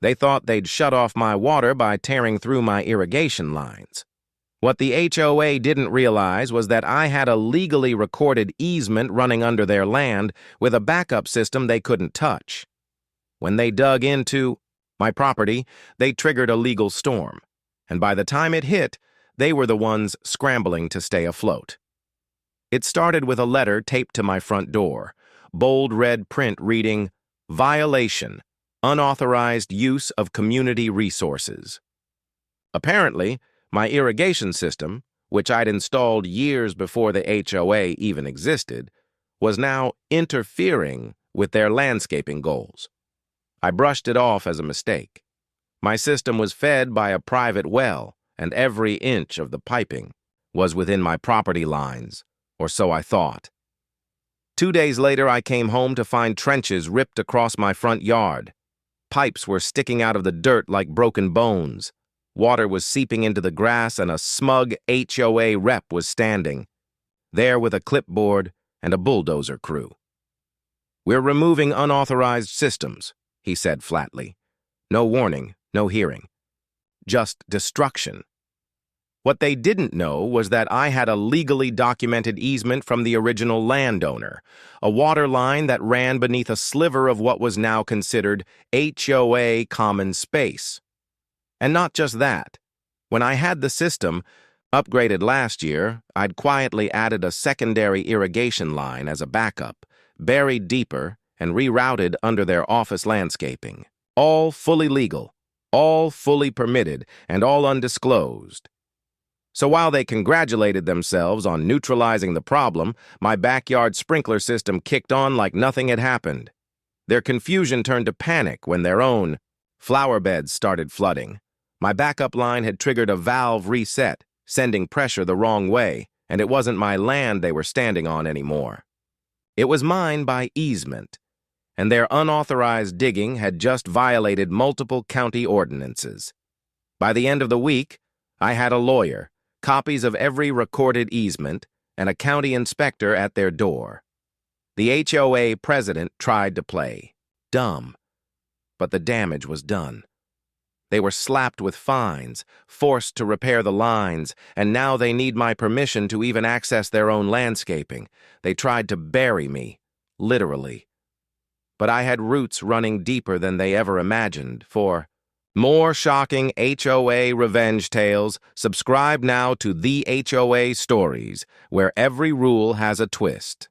They thought they'd shut off my water by tearing through my irrigation lines. What the HOA didn't realize was that I had a legally recorded easement running under their land with a backup system they couldn't touch. When they dug into my property, they triggered a legal storm, and by the time it hit, they were the ones scrambling to stay afloat. It started with a letter taped to my front door, bold red print reading, "Violation, unauthorized use of community resources." Apparently, my irrigation system, which I'd installed years before the HOA even existed, was now interfering with their landscaping goals. I brushed it off as a mistake. My system was fed by a private well, and every inch of the piping was within my property lines, or so I thought. 2 days later, I came home to find trenches ripped across my front yard. Pipes were sticking out of the dirt like broken bones. Water was seeping into the grass, and a smug HOA rep was standing there with a clipboard and a bulldozer crew. "We're removing unauthorized systems," he said flatly. "No warning, no hearing. Just destruction." What they didn't know was that I had a legally documented easement from the original landowner, a water line that ran beneath a sliver of what was now considered HOA common space. And not just that. When I had the system upgraded last year, I'd quietly added a secondary irrigation line as a backup, buried deeper and rerouted under their office landscaping. All fully legal, all fully permitted, and all undisclosed. So while they congratulated themselves on neutralizing the problem, my backyard sprinkler system kicked on like nothing had happened. Their confusion turned to panic when their own flower beds started flooding. My backup line had triggered a valve reset, sending pressure the wrong way, and it wasn't my land they were standing on anymore. It was mine by easement, and their unauthorized digging had just violated multiple county ordinances. By the end of the week, I had a lawyer, copies of every recorded easement, and a county inspector at their door. The HOA president tried to play dumb, but the damage was done. They were slapped with fines, forced to repair the lines, and now they need my permission to even access their own landscaping. They tried to bury me, literally. But I had roots running deeper than they ever imagined. For more shocking HOA revenge tales, subscribe now to The HOA Stories, where every rule has a twist.